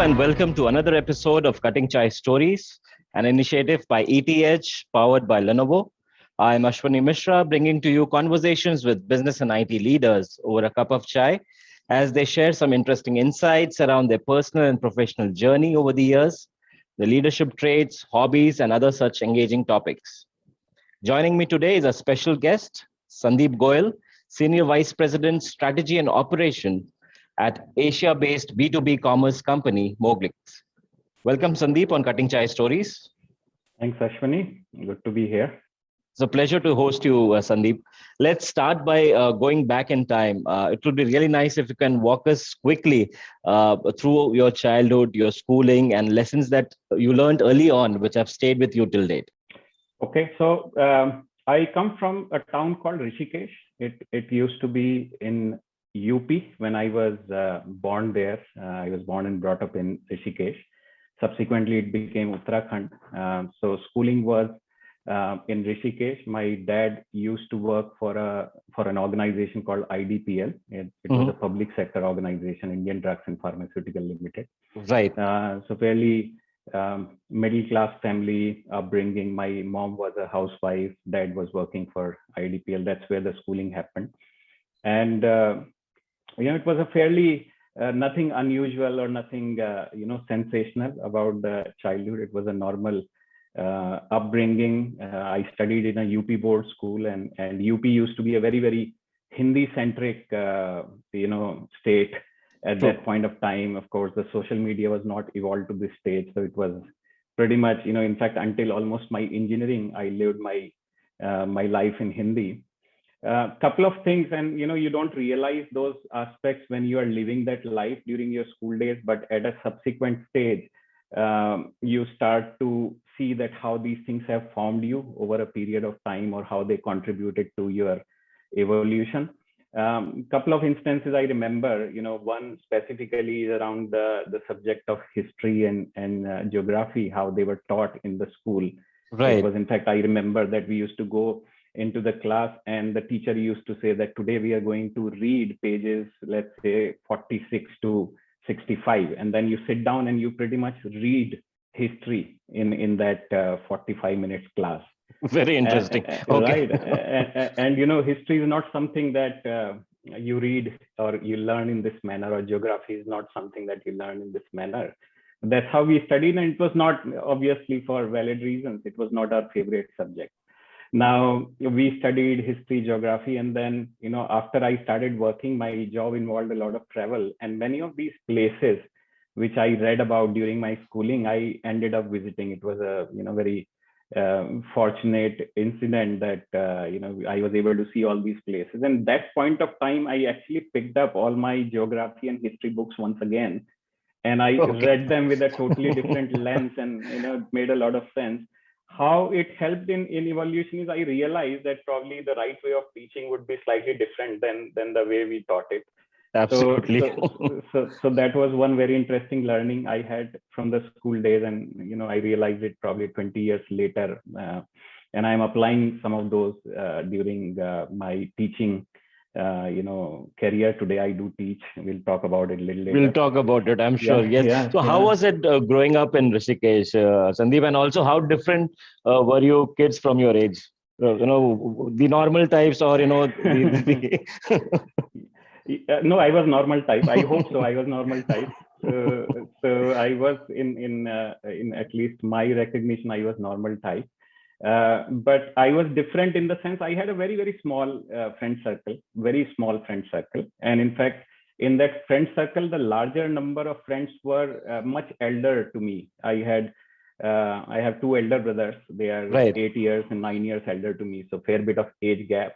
and welcome to another episode of Cutting Chai Stories, an initiative by ETH powered by Lenovo. I'm Ashwani Mishra, bringing to you conversations with business and IT leaders over a cup of chai as they share some interesting insights around their personal and professional journey over the years, the leadership traits, hobbies, and other such engaging topics. Joining me today is a special guest, Sandeep Goyal, Senior Vice President, Strategy and Operation at Asia-based B2B commerce company, Moglix. Welcome, Sandeep, on Cutting Chai Stories. Thanks, Ashwani. Good to be here. It's a pleasure to host you, Sandeep. Let's start by going back in time. It would be really nice if you can walk us quickly through your childhood, your schooling, and lessons that you learned early on, which have stayed with you till date. Okay, so I come from a town called Rishikesh. It used to be in UP when I was born there. I was born and brought up in Rishikesh. Subsequently, it became Uttarakhand. So schooling was in Rishikesh. My dad used to work for an organization called IDPL. It was a public sector organization, Indian Drugs and Pharmaceutical Limited. Right. So fairly middle class family upbringing. My mom was a housewife. Dad was working for IDPL. That's where the schooling happened. And it was a fairly nothing unusual or nothing sensational about the childhood. It was a normal upbringing. I studied in a UP board school, and UP used to be a very, very Hindi centric state at that point of time. Of course, the social media was not evolved to this stage, so it was pretty much, in fact, until almost my engineering, I lived my life in Hindi. Couple of things, and you don't realize those aspects when you are living that life during your school days, but at a subsequent stage, you start to see that how these things have formed you over a period of time, or how they contributed to your evolution. Couple of instances I remember, one specifically is around the subject of history and geography, how they were taught in the school. Right. It was, in fact, I remember that we used to go into the class and the teacher used to say that today we are going to read pages, let's say 46 to 65. And then you sit down and you pretty much read history in that 45 minutes class. Very interesting. Okay. Right. And history is not something that you read or you learn in this manner, or geography is not something that you learn in this manner. That's how we studied, and it was not, obviously, for valid reasons. It was not our favorite subject. Now, we studied history, geography, and then, after I started working, my job involved a lot of travel, and many of these places which I read about during my schooling, I ended up visiting. It was a, very fortunate incident that, I was able to see all these places. And that point of time, I actually picked up all my geography and history books once again, and I read them with a totally different lens, and, it made a lot of sense. How it helped in evolution is I realized that probably the right way of teaching would be slightly different than the way we taught it. Absolutely. So that was one very interesting learning I had from the school days, and I realized it probably 20 years later, and I'm applying some of those during my teaching career. Today I do teach. We'll talk about it a little later. We'll talk about it, I'm sure. Yes. So how was it growing up in Rishikesh, Sandeep? And also, how different were you kids from your age? The normal types, or No, I was normal type. I hope so. I was normal type. So I was in at least my recognition, I was normal type. But I was different in the sense I had a very, very small friend circle, very small friend circle. And in fact, in that friend circle, the larger number of friends were much elder to me. I have two elder brothers. They are 8 years and 9 years elder to me. So fair bit of age gap.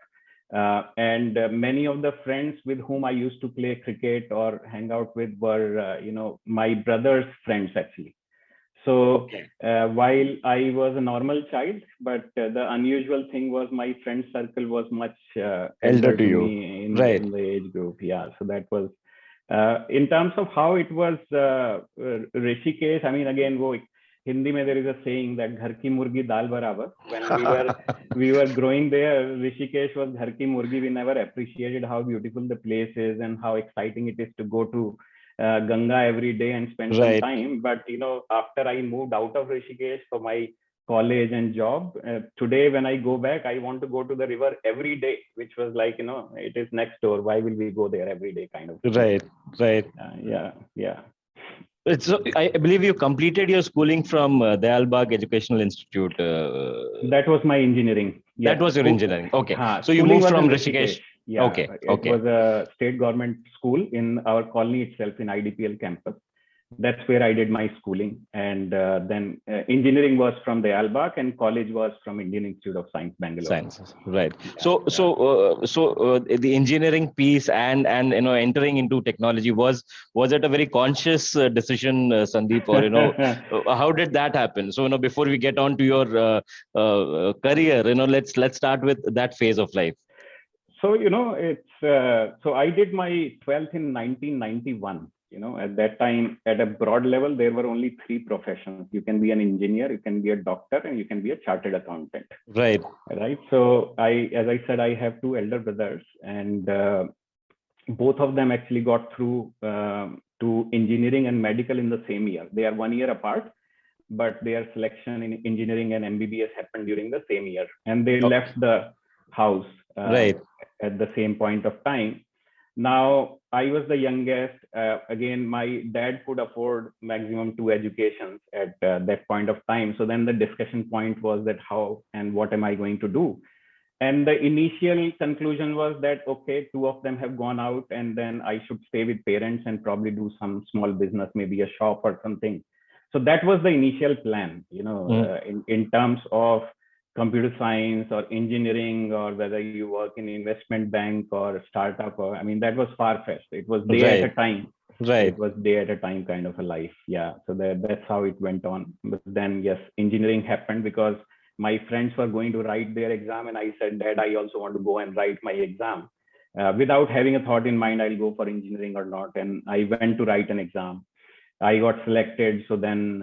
And many of the friends with whom I used to play cricket or hang out with were, my brother's friends actually. So while I was a normal child, but the unusual thing was my friend circle was much elder to me in the age group. Yeah, so that was in terms of how it was Rishikesh. I mean, again, Hindi mein there is a saying that "Ghar ki murgi dal barabar." When we were growing there, Rishikesh was "Ghar ki murgi." We never appreciated how beautiful the place is and how exciting it is to go to Ganga every day and spend some Right. time. But after I moved out of Rishikesh for my college and job, today when I go back, I want to go to the river every day, which was like, it is next door. Why will we go there every day, kind of thing. Right. Right. Yeah. So I believe you completed your schooling from Dayalbagh Educational Institute. That was my engineering. That Yes. was your engineering. Okay. So you Schooling moved was in from Rishikesh. Rishikesh. Yeah. Okay. It Okay. was a state government school in our colony itself in IDPL campus. That's where I did my schooling. And then engineering was from Dayalbagh and college was from Indian Institute of Science, Bangalore. Sciences. Right. Yeah, So the engineering piece and entering into technology was it a very conscious decision, Sandeep, or how did that happen? So before we get on to your career, let's start with that phase of life. So it's so I did my 12th in 1991. At that time, at a broad level, there were only three professions. You can be an engineer, you can be a doctor, and you can be a chartered accountant. Right. So as I said, I have two elder brothers, and both of them actually got through to engineering and medical in the same year. They are 1 year apart, but their selection in engineering and MBBS happened during the same year, and they left the house right at the same point of time. Now, I was the youngest. Again, my dad could afford maximum 2 educations at that point of time. So then the discussion point was that how and what am I going to do? And the initial conclusion was that, okay, 2 of them have gone out and then I should stay with parents and probably do some small business, maybe a shop or something. So that was the initial plan, in terms of computer science or engineering, or whether you work in investment bank or startup, or that was far-fetched. It was day at a time. Right. It was day at a time kind of a life. Yeah. So that's how it went on. But then yes, engineering happened because my friends were going to write their exam, and I said, Dad, I also want to go and write my exam. Without having a thought in mind, I'll go for engineering or not. And I went to write an exam. I got selected. So then,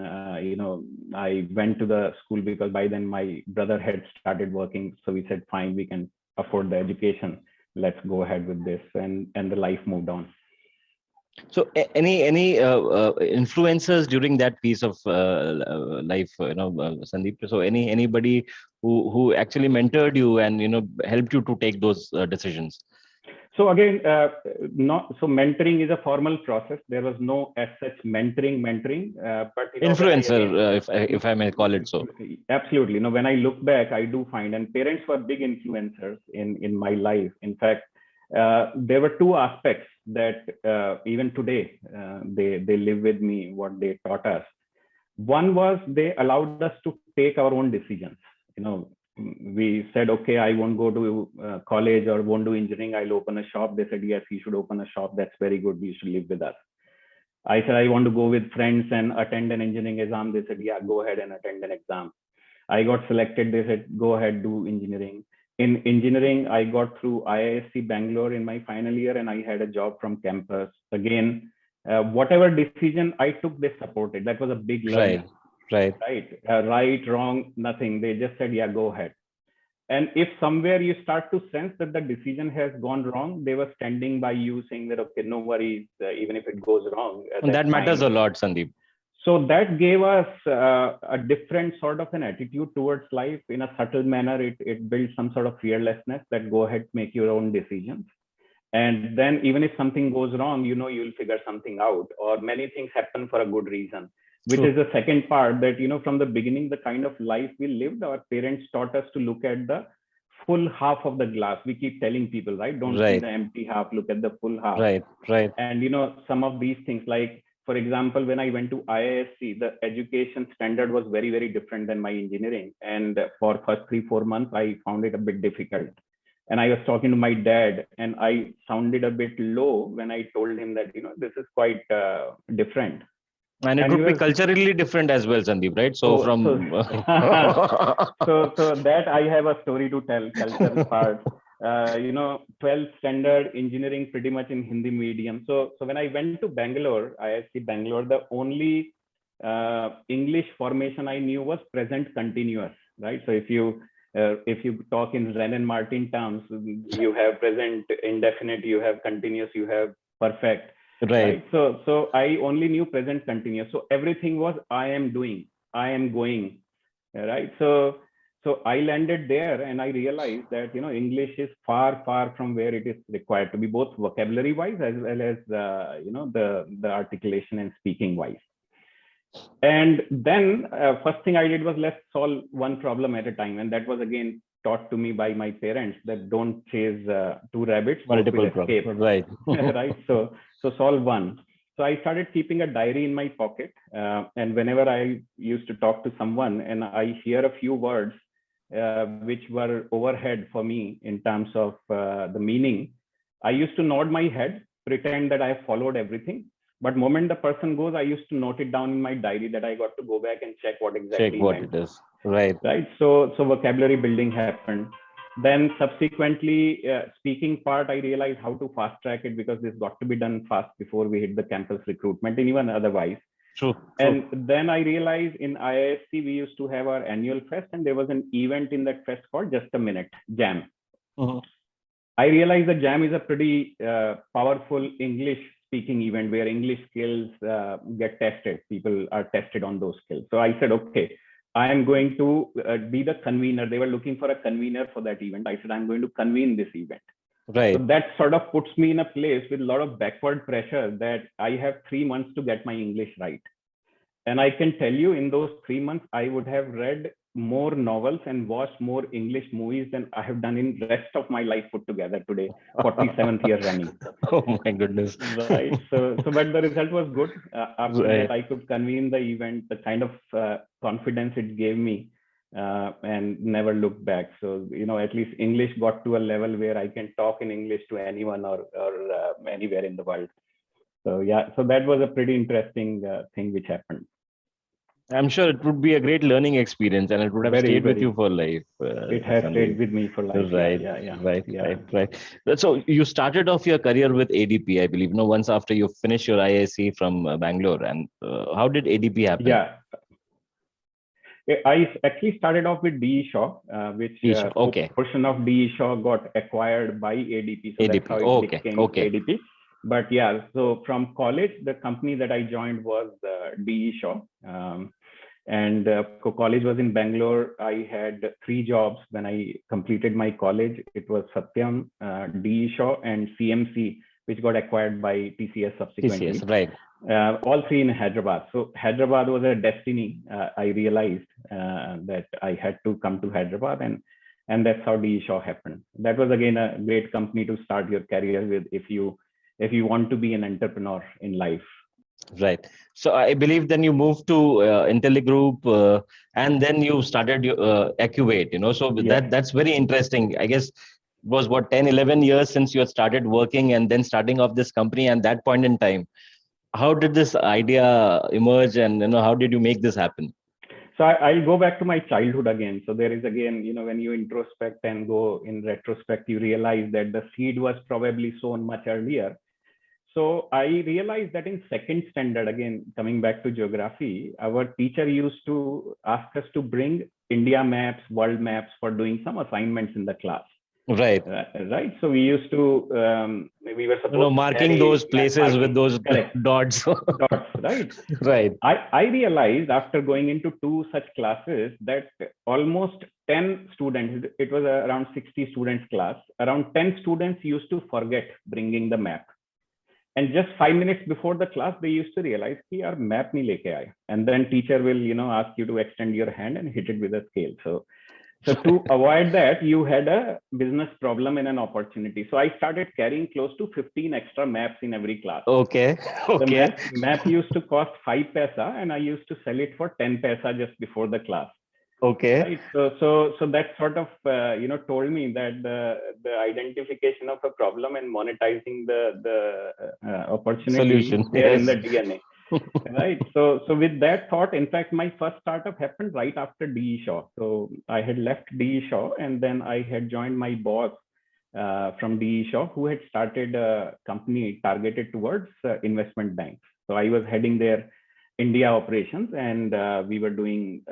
I went to the school because by then my brother had started working. So we said, fine, we can afford the education. Let's go ahead with this. And the life moved on. So any influencers during that piece of life, Sandeep? So anybody who actually mentored you and, helped you to take those decisions? So again, so mentoring is a formal process. There was no as such mentoring, but influencer, if I may call it so. Absolutely. When I look back, I do find, and parents were big influencers in my life. In fact, there were 2 aspects that even today they live with me. What they taught us. One was they allowed us to take our own decisions. We said, okay, I won't go to college or won't do engineering. I'll open a shop. They said, yes, you should open a shop. That's very good. You should live with us. I said, I want to go with friends and attend an engineering exam. They said, yeah, go ahead and attend an exam. I got selected. They said, go ahead, do engineering. In engineering, I got through IISc Bangalore in my final year, and I had a job from campus. Again, whatever decision I took, they supported. That was a big learning. Right. Right, wrong, nothing. They just said, yeah, go ahead. And if somewhere you start to sense that the decision has gone wrong, they were standing by you saying that, okay, no worries, even if it goes wrong. And that matters a lot, Sandeep. So that gave us a different sort of an attitude towards life. In a subtle manner, it builds some sort of fearlessness that go ahead, make your own decisions. And then even if something goes wrong, you'll figure something out, or many things happen for a good reason. Which is the second part, that from the beginning, the kind of life we lived, our parents taught us to look at the full half of the glass. We keep telling people, right? Don't see the empty half, look at the full half. Right. And some of these things, like for example, when I went to IISc, the education standard was very, very different than my engineering. And for first 3-4 months, I found it a bit difficult. And I was talking to my dad, and I sounded a bit low when I told him that this is quite different. And it would be culturally different as well, Sandeep, right? So so that I have a story to tell, cultural part. 12th standard engineering pretty much in Hindi medium. So when I went to Bangalore, IISc Bangalore, the only English formation I knew was present continuous, right? So if you talk in Wren and Martin terms, you have present indefinite, you have continuous, you have perfect. Right. right? So I only knew present continuous. So everything was I am doing, I am going, right? So I landed there and I realized that, English is far, far from where it is required to be, both vocabulary wise as well as, the articulation and speaking wise. And then first thing I did was let's solve one problem at a time. And that was again taught to me by my parents that don't chase two rabbits, both will Multiple escape. problems. Right. Right. So solve one. So I started keeping a diary in my pocket. And whenever I used to talk to someone and I hear a few words which were overhead for me in terms of the meaning, I used to nod my head, pretend that I followed everything. But moment the person goes, I used to note it down in my diary that I got to go back and check what exactly Check what meant. it is. Right. Right. So vocabulary building happened. Then subsequently, speaking part, I realized how to fast track it because this got to be done fast before we hit the campus recruitment and even otherwise. True. And then I realized in IISc, we used to have our annual fest and there was an event in that fest called Just a Minute, JAM. I realized that JAM is a pretty powerful English speaking event where English skills get tested. People are tested on those skills. So I said, okay, I am going to be the convener. They were looking for a convener for that event. I said, I'm going to convene this event. Right. So that sort of puts me in a place with a lot of backward pressure that I have 3 months to get my English right. And I can tell you in those 3 months, I would have read more novels and watched more English movies than I have done in the rest of my life put together today, 47th year running. Oh my goodness. Right. But the result was good. After Right. that, I could convene the event, the kind of confidence it gave me and never looked back. So, at least English got to a level where I can talk in English to anyone or anywhere in the world. So, yeah, so that was a pretty interesting thing which happened. I'm sure it would be a great learning experience and it would have stayed with you for life. It has stayed with me for life. Right. Right. So you started off your career with ADP, I believe, once after you finished your IISc from Bangalore. And how did ADP happen? Yeah. I actually started off with DE Shaw, which portion of DE Shaw got acquired by ADP. So that's how it became ADP. But yeah, so from college, the company that I joined was DE Shaw. And college was in Bangalore. I had 3 jobs when I completed my college. It was Satyam, DE Shaw, and CMC, which got acquired by TCS subsequently. TCS, right. All 3 in Hyderabad. So Hyderabad was a destiny. I realized that I had to come to Hyderabad, and that's how DE Shaw happened. That was again a great company to start your career with if you want to be an entrepreneur in life. Right. So I believe then you moved to IntelliGroup and then you started Accuvate, so that's very interesting. I guess it was 10, 11 years since you had started working and then starting off this company. And that point in time, how did this idea emerge and, how did you make this happen? So I'll go back to my childhood again. So there is again, when you introspect and go in retrospect, you realize that the seed was probably sown much earlier. So I realized that in second standard, again, coming back to geography, our teacher used to ask us to bring India maps, world maps for doing some assignments in the class. Right. Right. So we used to, we were supposed marking those places with those dots. Right. Right. I realized after going into 2 such classes that almost 10 students, it was around 60 students class, around 10 students used to forget bringing the map. And just 5 minutes before the class, they used to realize कि यार map नहीं लेके आए. And then teacher will, ask you to extend your hand and hit it with a scale. So to avoid that, you had a business problem and an opportunity. So I started carrying close to 15 extra maps in every class. Okay. The map used to cost 5 paisa and I used to sell it for 10 paisa just before the class. Okay. Right. So that sort of, told me that the identification of a problem and monetizing the opportunity solution there in the DNA. Right. So with that thought, in fact, my first startup happened right after DE Shaw. So I had left DE Shaw and then I had joined my boss from DE Shaw, who had started a company targeted towards investment banks. So I was heading their India operations and we were doing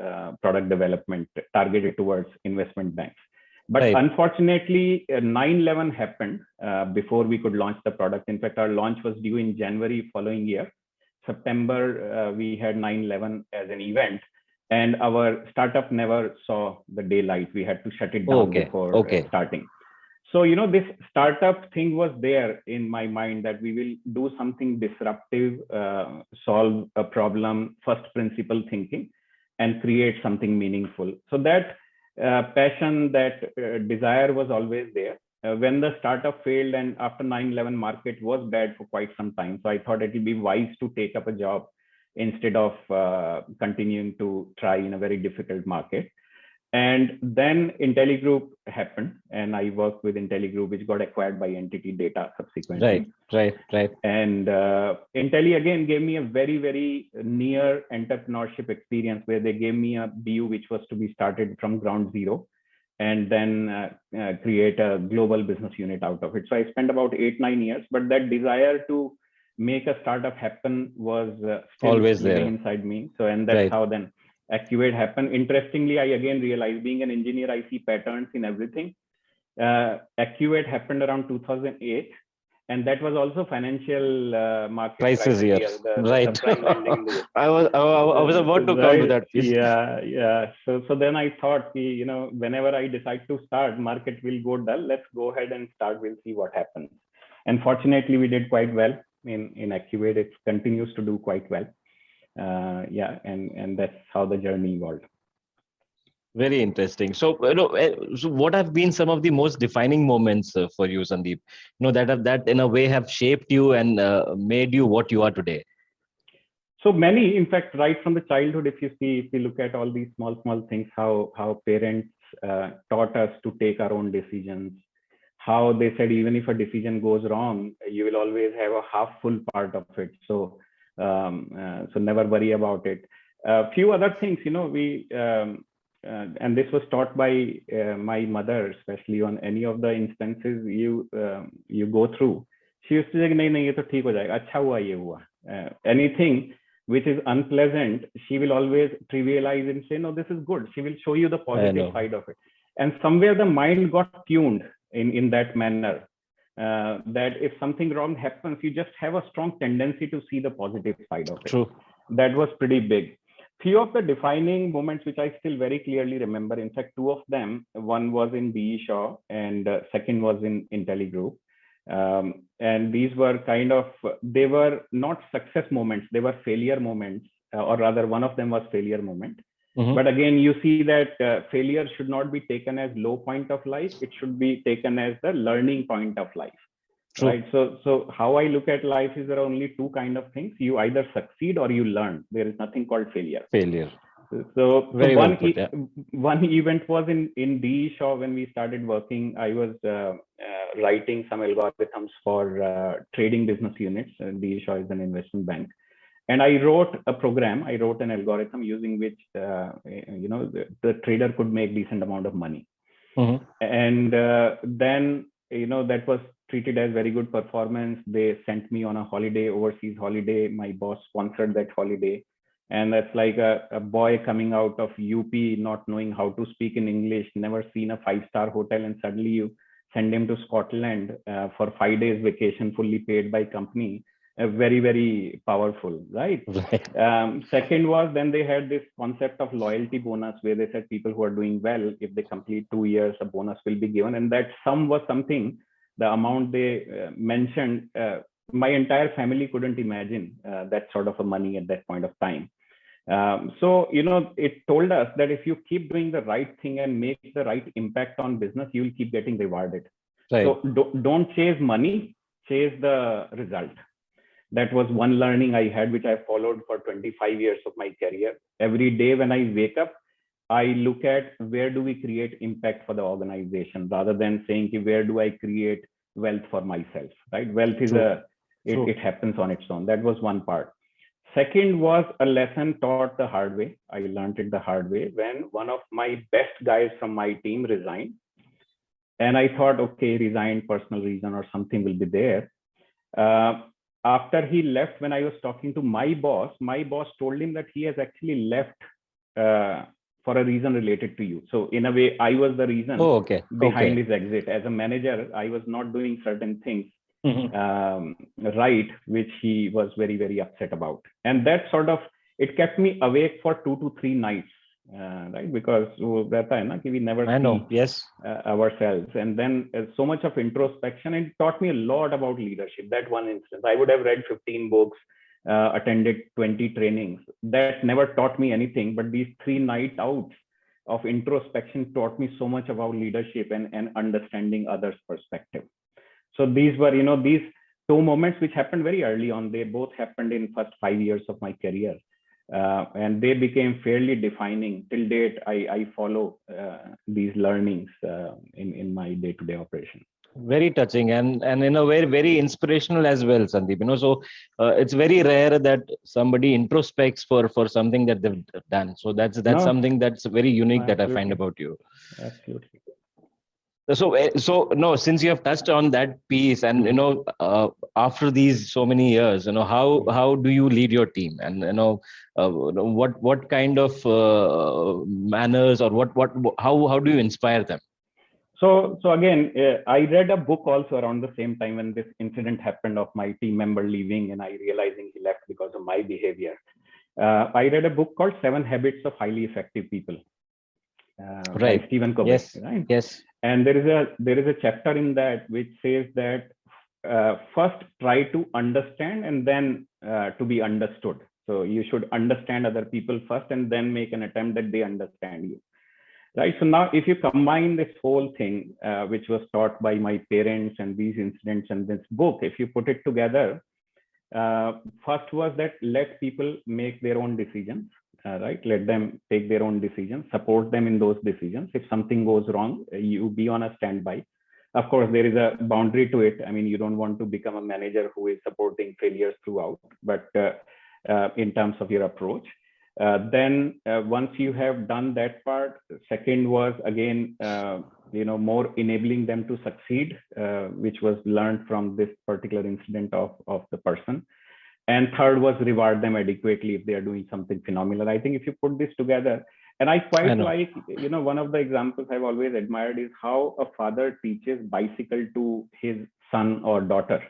product development targeted towards investment banks. But Right. unfortunately, 9/11 happened before we could launch the product. In fact, our launch was due in January following year. September, we had 9/11 as an event, and our startup never saw the daylight. We had to shut it down Okay. before Okay. starting. So, this startup thing was there in my mind that we will do something disruptive, solve a problem, first principle thinking, and create something meaningful. So that passion, that desire was always there. When the startup failed and after 9/11 market was bad for quite some time, so I thought it would be wise to take up a job instead of continuing to try in a very difficult market. And then IntelliGroup happened, and I worked with IntelliGroup, which got acquired by Entity Data subsequently. Right. And Intelli again gave me a very, very near entrepreneurship experience where they gave me a BU which was to be started from ground zero, and then create a global business unit out of it. So I spent about 8-9 years, but that desire to make a startup happen was still Always living there. inside me. So, and that's how then Acuvate happened. Interestingly, I again realized, being an engineer, I see patterns in everything. Acuvate happened around 2008, and that was also financial market crisis years. Right. subprime lending. I was about to come to that piece. Yeah. So then I thought, whenever I decide to start, market will go dull. Let's go ahead and start. We'll see what happens. And fortunately, we did quite well in Acuvate. It continues to do quite well. And that's how the journey evolved. Very interesting. So, so what have been some of the most defining moments for you, Sandeep? That in a way have shaped you and made you what you are today. So many, in fact, right from the childhood, if you look at all these small things, how parents taught us to take our own decisions, how they said even if a decision goes wrong, you will always have a half full part of it. So never worry about it. A few other things, and this was taught by my mother, especially on any of the instances you go through. She used to say, "Nahi, nahi, ye to theek ho jayega. Acha hua, ye hua." Anything which is unpleasant, she will always trivialize and say, "No, this is good." She will show you the positive side of it. And somewhere the mind got tuned in that manner. That if something wrong happens, you just have a strong tendency to see the positive side of it. True. That was pretty big. Few of the defining moments which I still very clearly remember. In fact, two of them. One was in BE Shaw, and second was in IntelliGroup. And these were they were not success moments; they were failure moments, or rather, one of them was failure moment. Mm-hmm. But again, you see that failure should not be taken as low point of life. It should be taken as the learning point of life. True. Right. So how I look at life is there are only two kind of things. You either succeed or you learn. There is nothing called failure. So one event was in DE Shaw when we started working. I was writing some algorithms for trading business units. DE Shaw is an investment bank. And I wrote a program. I wrote an algorithm using which the trader could make decent amount of money. Mm-hmm. And then that was treated as very good performance. They sent me on a holiday, overseas holiday. My boss sponsored that holiday, and that's like a boy coming out of UP, not knowing how to speak in English, never seen a 5-star hotel, and suddenly you send him to Scotland for 5 days vacation, fully paid by company. Very, very powerful, right? Second was then they had this concept of loyalty bonus where they said people who are doing well, if they complete 2 years, a bonus will be given. And that sum was something, the amount they mentioned, my entire family couldn't imagine that sort of a money at that point of time. So, it told us that if you keep doing the right thing and make the right impact on business, you will keep getting rewarded. Right. So don't chase money, chase the result. That was one learning I had, which I followed for 25 years of my career. Every day when I wake up, I look at where do we create impact for the organization rather than saying where do I create wealth for myself, right? Wealth is it happens on its own. That was one part. Second was a lesson taught the hard way. I learned it the hard way when one of my best guys from my team resigned. And I thought, okay, resigned, personal reason or something will be there. After he left, when I was talking to my boss told him that he has actually left for a reason related to you. So in a way, I was the reason Okay. behind Okay. his exit. As a manager, I was not doing certain things Mhm. right, which he was very, very upset about. And that sort of, it kept me awake for 2 to 3 nights, right? Because we never I know. see Yes. ourselves. And then so much of introspection, and it taught me a lot about leadership. That one instance, I would have read 15 books, attended 20 trainings. That never taught me anything, but these 3 night outs of introspection taught me so much about leadership and understanding others' perspective. So these were, these two moments which happened very early on. They both happened in first 5 years of my career. And they became fairly defining. Till date, I follow these learnings in my day-to-day operation. Very touching, and in a way very inspirational as well, Sandeep. So it's very rare that somebody introspects for something that they've done. So that's No, something that's very unique that I find absolutely. about you. Absolutely. So no, since you have touched on that piece, and after these so many years, how do you lead your team, and what kind of manners, or how do you inspire them? So again, I read a book also around the same time when this incident happened of my team member leaving and I realizing he left because of my behavior. I read a book called 7 Habits of Highly Effective People by Right. Stephen Covey. Yes. Right. Yes. And there is a chapter in that which says that first try to understand and then to be understood. So you should understand other people first and then make an attempt that they understand you. Right. So now if you combine this whole thing, which was taught by my parents and these incidents and this book, if you put it together, first was that let people make their own decisions. Right, let them take their own decisions, support them in those decisions. If something goes wrong, you be on a standby. Of course, there is a boundary to it. I mean, you don't want to become a manager who is supporting failures throughout, but in terms of your approach. Then once you have done that part, second was again, more enabling them to succeed, which was learned from this particular incident of the person. And third was reward them adequately if they are doing something phenomenal. I think if you put this together, and I quite like, one of the examples I've always admired is how a father teaches bicycle to his son or daughter,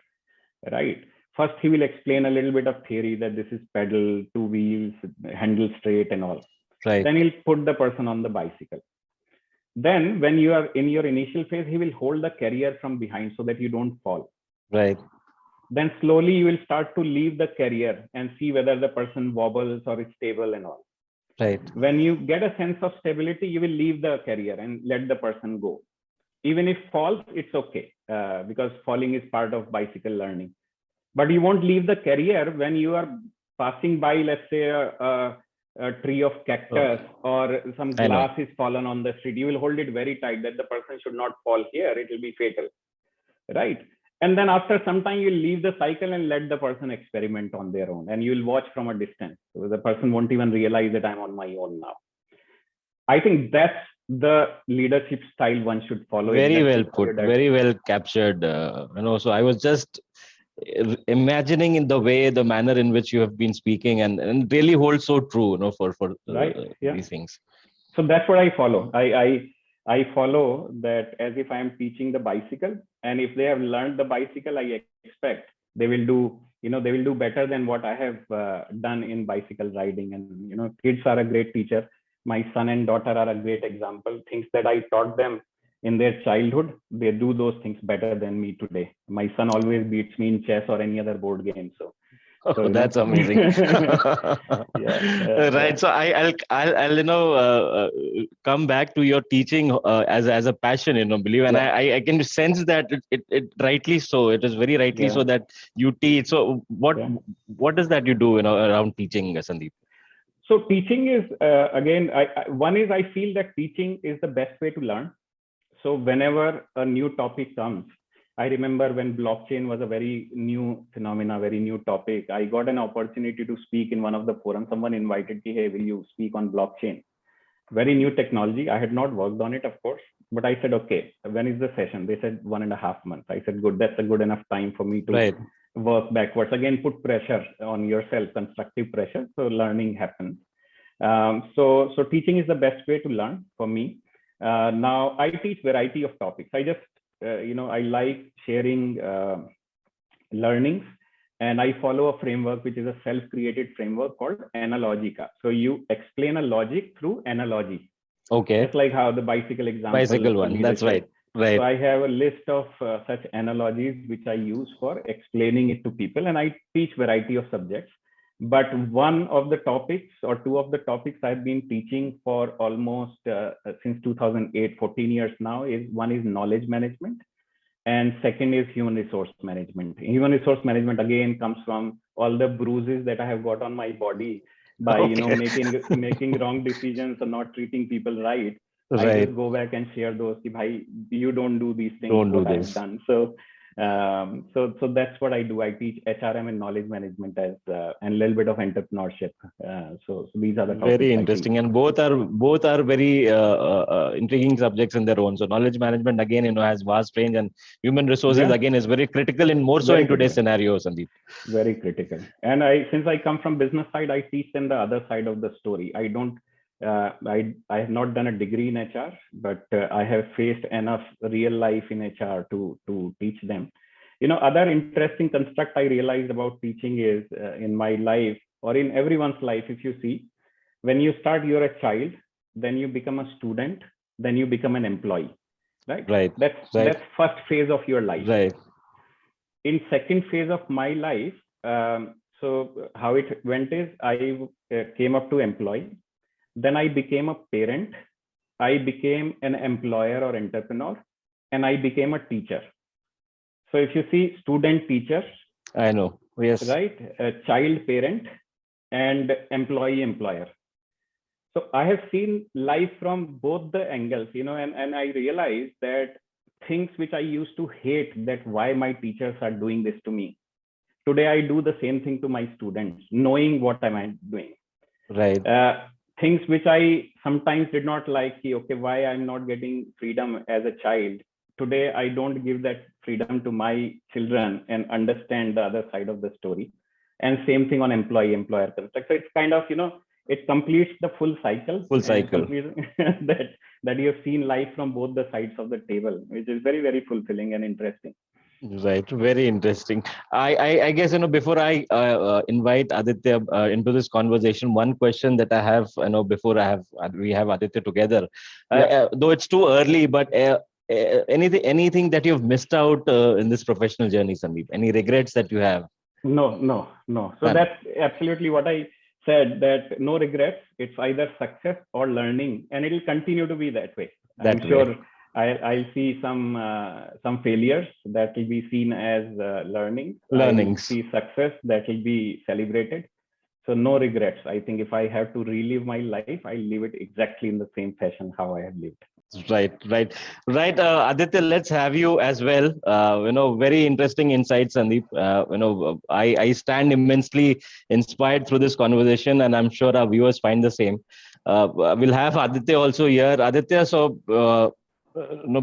right? First, he will explain a little bit of theory that this is pedal, 2 wheels, handle straight and all. Right. Then he'll put the person on the bicycle. Then when you are in your initial phase, he will hold the carrier from behind so that you don't fall. Right. Then slowly you will start to leave the carrier and see whether the person wobbles or is stable and all. Right. When you get a sense of stability, you will leave the carrier and let the person go. Even if falls, it's okay, because falling is part of bicycle learning. But you won't leave the carrier when you are passing by, let's say, a tree of cactus or some glass is fallen on the street. You will hold it very tight that the person should not fall here. It will be fatal, right? And then after some time, you'll leave the cycle and let the person experiment on their own. And you'll watch from a distance. So the person won't even realize that I'm on my own now. I think that's the leadership style one should follow. Very well put, very well captured. So I was just imagining in the manner in which you have been speaking, and really holds so true, for right. These things. So that's what I follow. I follow that as if I am teaching the bicycle, and if they have learned the bicycle, I expect they will do better than what I have done in bicycle riding. And kids are a great teacher. My son and daughter are a great example. Things that I taught them in their childhood, they do those things better than me today. My son always beats me in chess or any other board game. So that's amazing. Right. So I'll come back to your teaching as a passion, believe, and I can sense that it rightly so. It is very rightly so that you teach. So what is that you do around teaching, Sandeep? So teaching is again, one is I feel that teaching is the best way to learn. So whenever a new topic comes, I remember when blockchain was a very new phenomena, very new topic, I got an opportunity to speak in one of the forums. Someone invited me, hey, will you speak on blockchain? Very new technology. I had not worked on it, of course, but I said, okay, when is the session? They said 1.5 months. I said, good, that's a good enough time for me to work backwards. Again, put pressure on yourself, constructive pressure. So learning happens. So teaching is the best way to learn for me. Now I teach variety of topics. I just, I like sharing learnings, and I follow a framework which is a self-created framework called Analogica. So you explain a logic through analogy. Okay. Just like how the bicycle example. Bicycle one. That's right. Right. So I have a list of such analogies which I use for explaining it to people, and I teach variety of subjects. But one of the topics or two of the topics I've been teaching for almost since 2008, 14 years now, is one is knowledge management, and second is human resource management. Human resource management again comes from all the bruises that I have got on my body by making wrong decisions or not treating people right. Right. I just go back and share those. Bhai, you don't do these things. Don't do what this. I've done. So that's what I do. I teach HRM and knowledge management as and a little bit of entrepreneurship. So these are the topics. Very interesting, and both are very intriguing subjects in their own. So knowledge management again, has vast range, and human resources again is very critical in more so in today's scenario, Sandeep. Very critical. And since I come from business side, I teach them the other side of the story. I don't. I have not done a degree in HR, but I have faced enough real life in HR to teach them. Other interesting construct I realized about teaching is in my life or in everyone's life. If you see, when you start, you're a child, then you become a student, then you become an employee, right? Right. That's first phase of your life. Right. In second phase of my life, so how it went is I came up to employee. Then I became a parent, I became an employer or entrepreneur, and I became a teacher. So if you see student teacher, I know, yes, right, a child parent, and employee employer. So I have seen life from both the angles, and I realized that things which I used to hate, that why my teachers are doing this to me. Today I do the same thing to my students, knowing what am I doing. Right. Things which I sometimes did not like, okay, why I'm not getting freedom as a child. Today, I don't give that freedom to my children and understand the other side of the story. And same thing on employee-employer construct. So it's kind of, it completes the full cycle. that you have seen life from both the sides of the table, which is very, very fulfilling and interesting. Right, very interesting. I guess before I invite Aditya into this conversation, one question that I have, before we have Aditya together, though it's too early, but anything that you've missed out in this professional journey, Sandeep? Any regrets that you have? No. So that's absolutely what I said. That no regrets. It's either success or learning, and it will continue to be that way. I'm sure. I'll see some failures that will be seen as learnings. I'll see success that will be celebrated. So no regrets. I think if I have to relive my life, I'll live it exactly in the same fashion how I have lived. Right. Aditya, let's have you as well. Very interesting insights, Sandeep. I stand immensely inspired through this conversation, and I'm sure our viewers find the same. We'll have Aditya also here. Aditya, so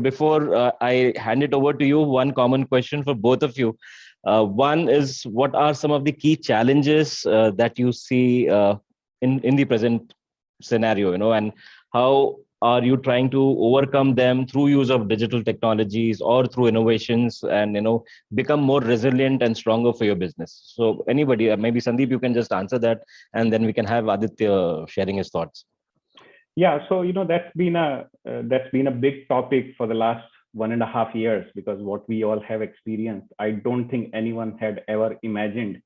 before I hand it over to you, one common question for both of you. One is, what are some of the key challenges that you see in the present scenario, and how are you trying to overcome them through use of digital technologies or through innovations, and become more resilient and stronger for your business? So anybody, maybe Sandeep, you can just answer that, and then we can have Aditya sharing his thoughts. Yeah, so that's been a big topic for the last 1.5 years, because what we all have experienced, I don't think anyone had ever imagined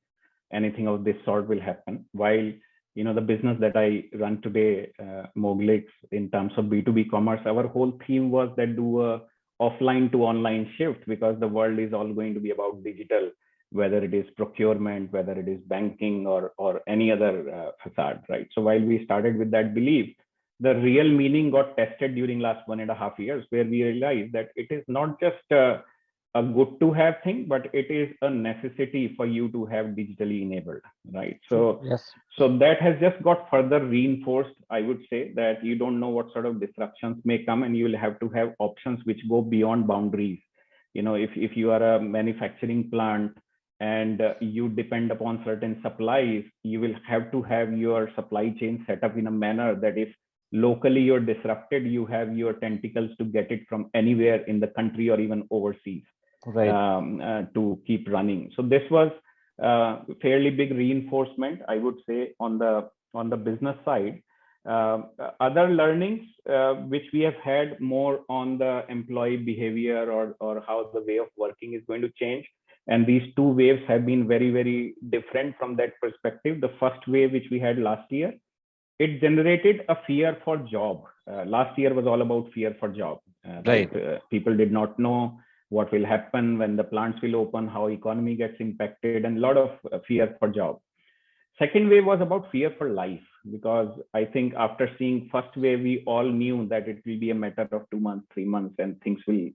anything of this sort will happen. While the business that I run today, Moglix, in terms of B2B commerce, our whole theme was that do a offline to online shift, because the world is all going to be about digital, whether it is procurement, whether it is banking or any other facade, right? So while we started with that belief, the real meaning got tested during last 1.5 years, where we realized that it is not just a good to have thing, but it is a necessity for you to have digitally enabled, right? So, yes. So that has just got further reinforced. I would say that you don't know what sort of disruptions may come, and you will have to have options which go beyond boundaries. If you are a manufacturing plant, and you depend upon certain supplies, you will have to have your supply chain set up in a manner that if locally you're disrupted, you have your tentacles to get it from anywhere in the country or even overseas, Right. to keep running. So this was fairly big reinforcement, I would say, on the business side. Other learnings which we have had more on the employee behavior or how the way of working is going to change. And these two waves have been very, very different from that perspective. The first wave, which we had last year, it generated a fear for job. Last year was all about fear for job. Right. People did not know what will happen when the plants will open, how economy gets impacted, and a lot of fear for job. Second wave was about fear for life, because I think after seeing first wave, we all knew that it will be a matter of 2 months, 3 months, and things will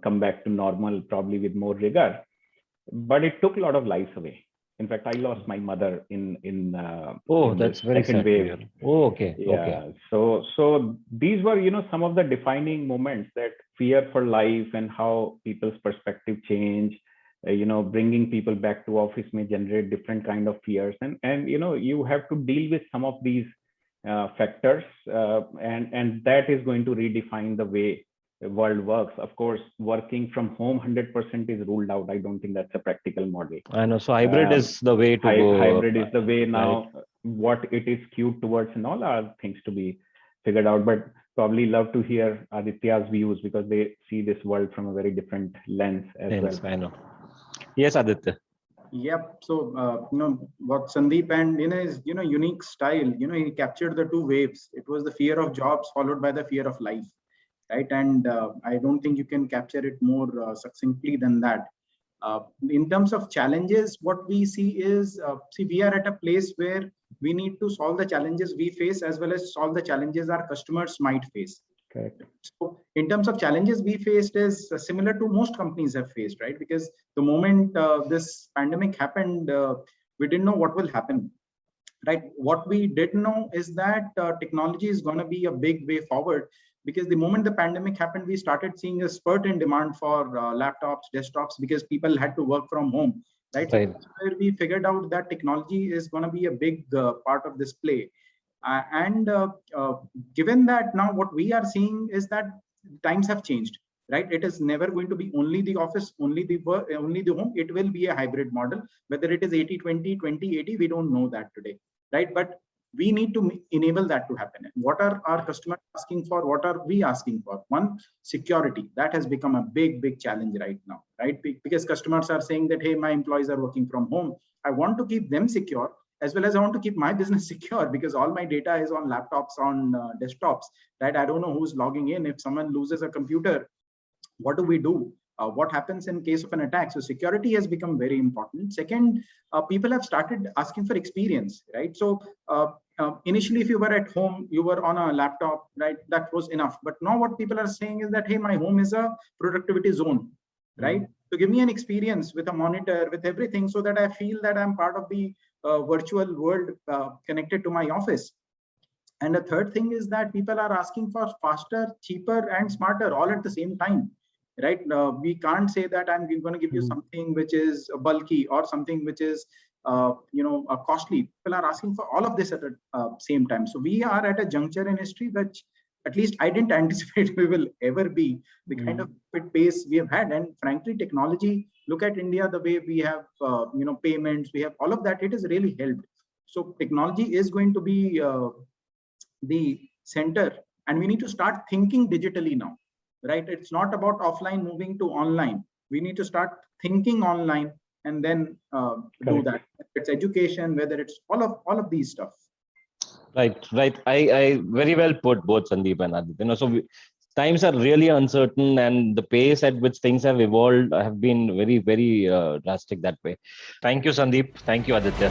come back to normal, probably with more rigor. But it took a lot of lives away. In fact, I lost my mother in That's very second sad. wave. Okay. Yeah. Okay. So these were, some of the defining moments, that fear for life and how people's perspective change. Bringing people back to office may generate different kind of fears, and you have to deal with some of these factors, and that is going to redefine the way the world works. Of course, working from home 100% is ruled out. I don't think that's a practical model. I know. So hybrid is the way to go. Hybrid is the way now. Right. What it is skewed towards and all are things to be figured out. But probably love to hear Aditya's views, because they see this world from a very different lens as well. I know. Yes, Aditya. Yep. So, what Sandeep and in his, unique style, he captured the two waves. It was the fear of jobs followed by the fear of life, right? And I don't think you can capture it more succinctly than that. In terms of challenges, what we see is, we are at a place where we need to solve the challenges we face as well as solve the challenges our customers might face. Correct. So in terms of challenges we faced is similar to most companies have faced, right? Because the moment this pandemic happened, we didn't know what will happen, right? What we did know is that technology is going to be a big way forward, because the moment the pandemic happened, we started seeing a spurt in demand for laptops, desktops, because people had to work from home, right? Right. So where we figured out that technology is going to be a big part of this play. Given that, now what we are seeing is that times have changed, right? It is never going to be only the office, only the work, only the home. It will be a hybrid model. Whether it is 80-20, 20-80, we don't know that today, right? But we need to enable that to happen. And what are our customers asking for? What are we asking for? One, security. That has become a big challenge right now, right? Because customers are saying that, hey, my employees are working from home. I want to keep them secure, as well as I want to keep my business secure, because all my data is on laptops, on desktops, right? I don't know who's logging in. If someone loses a computer, what do we do? What happens in case of an attack? So security has become very important. Second, people have started asking for experience, right? So initially, if you were at home, you were on a laptop, right? That was enough. But now what people are saying is that, hey, my home is a productivity zone, right? So give me an experience with a monitor, with everything, so that I feel that I'm part of the virtual world connected to my office. And the third thing is that people are asking for faster, cheaper, and smarter all at the same time, right? We can't say that I'm going to give you something which is bulky or something which is costly. People are asking for all of this at the same time. So we are at a juncture in history which, at least I didn't anticipate we will ever be the kind of pace we have had. And frankly, technology, look at India, the way we have, payments, we have all of that, it has really helped. So technology is going to be the center, and we need to start thinking digitally now, right? It's not about offline moving to online. We need to start thinking online and then do that. It's education, whether it's all of these stuff. Right. I very well put, both Sandeep and Aditya. Times are really uncertain, and the pace at which things have evolved have been very, very drastic that way. Thank you, Sandeep. Thank you, Aditya.